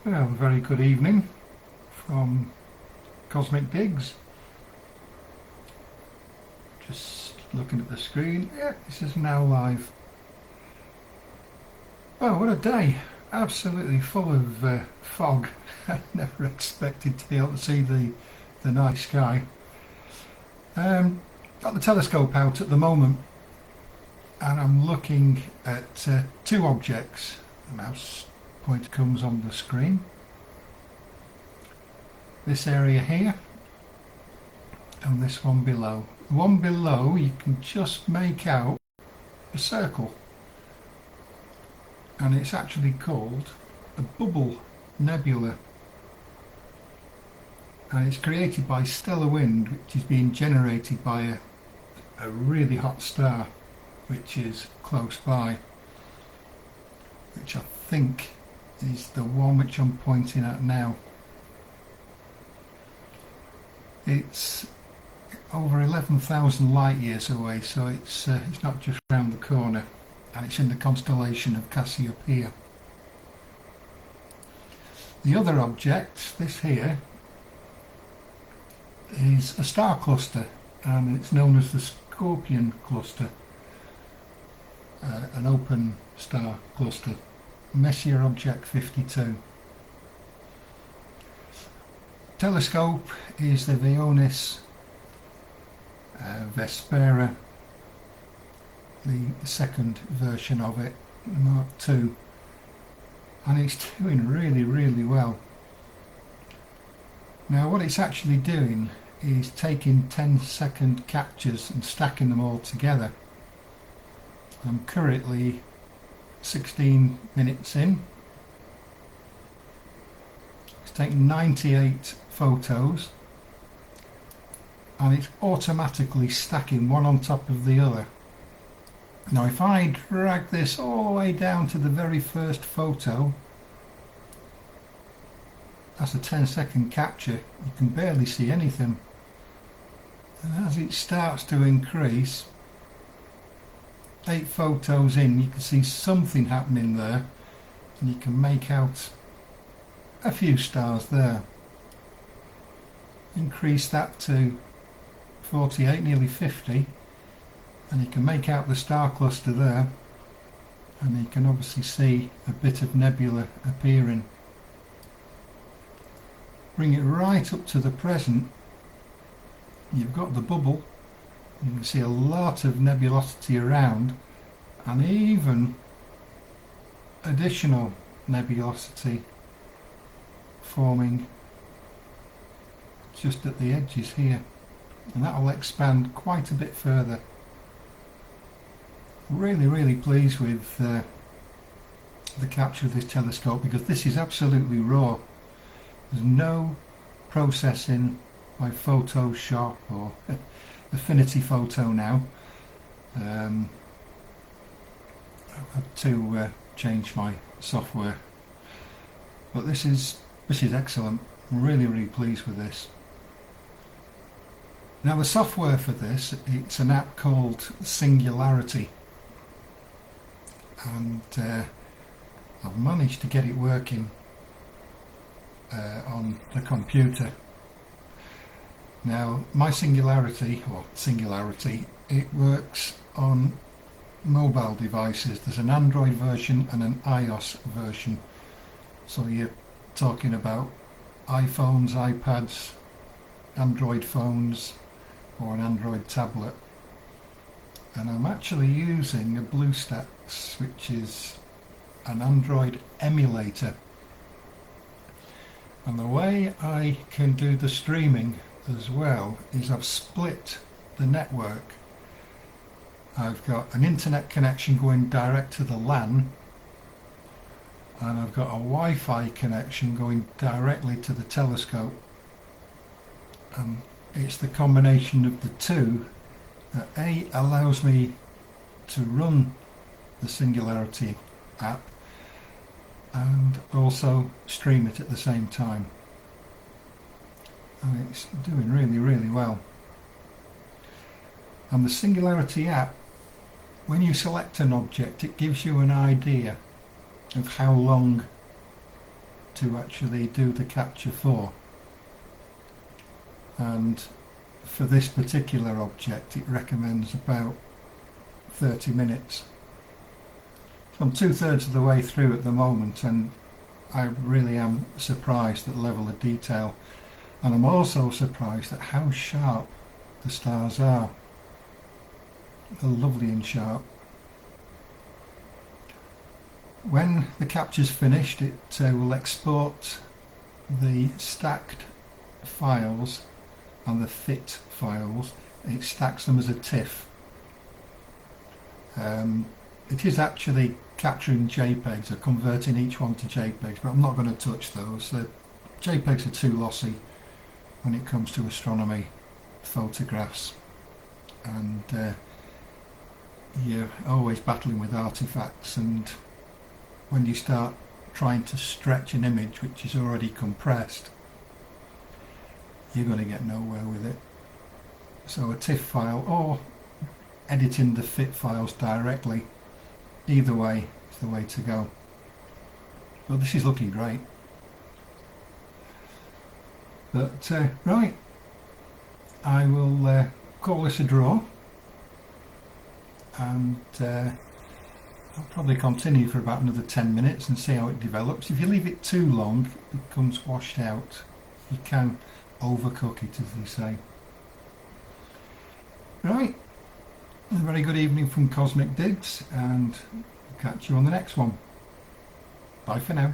Well, very good evening from Cosmic Digs. Just looking at the screen. Yeah, this is now live. Oh, what a day! Absolutely full of fog. I never expected to be able to see the night sky. Got the telescope out at the moment, and I'm looking at two objects. The mouse pointer comes on the screen. This area here and this one below. The one below you can just make out a circle, and it's actually called a bubble nebula, and it's created by stellar wind, which is being generated by a really hot star which is close by, which I think is the one which I'm pointing at now. It's over 11,000 light years away, so it's not just round the corner, and it's in the constellation of Cassiopeia. The other object, this here, is a star cluster, and it's known as the Scorpion cluster, an open star cluster, Messier Object 52. Telescope is the Vaonis Vespera, the second version of it, Mark II, and it's doing really well. Now what it's actually doing is taking 10-second captures and stacking them all together. I'm currently 16 minutes in. It's taken 98 photos, and it's automatically stacking one on top of the other. Now if I drag this all the way down to the very first photo, that's a 10-second capture, you can barely see anything. And as it starts to increase, 8 photos in, you can see something happening there, and you can make out a few stars there. Increase that to 48, nearly 50, and you can make out the star cluster there, and you can obviously see a bit of nebula appearing. Bring it right up to the present, you've got the bubble, you can see a lot of nebulosity around, and even additional nebulosity forming just at the edges here, and that will expand quite a bit further. Really pleased with the capture of this telescope, because this is absolutely raw. There's no processing by Photoshop or Affinity Photo now. I've had to change my software, but this is excellent. I'm really pleased with this. Now the software for this, it's an app called Singularity, and I've managed to get it working on the computer. Now my Singularity, it works on mobile devices. There's an Android version and an iOS version, so you're talking about iPhones, iPads, Android phones, or an Android tablet. And I'm actually using a BlueStacks, which is an Android emulator. And the way I can do the streaming as well is I've split the network. I've got an internet connection going direct to the LAN, and I've got a Wi-Fi connection going directly to the telescope. And it's the combination of the two that allows me to run the Singularity app and also stream it at the same time, and it's doing really well. And the Singularity app, when you select an object, it gives you an idea of how long to actually do the capture for. And for this particular object it recommends about 30 minutes. So I'm 2/3 of the way through at the moment, and I really am surprised at the level of detail, and I'm also surprised at how sharp the stars are. They're lovely and sharp. When the capture's finished, it will export the stacked files and the fit files. It stacks them as a TIFF. It is actually capturing JPEGs or converting each one to JPEGs, but I'm not going to touch those. JPEGs are too lossy when it comes to astronomy photographs, and you're always battling with artifacts, and when you start trying to stretch an image which is already compressed, you're going to get nowhere with it. So a TIFF file, or editing the fit files directly, either way is the way to go. But this is looking great. But right, I will call this a draw, and I'll probably continue for about another 10 minutes and see how it develops. If you leave it too long, it becomes washed out. You can overcook it, as they say. Right, a very good evening from Cosmic Digs, and catch you on the next one. Bye for now.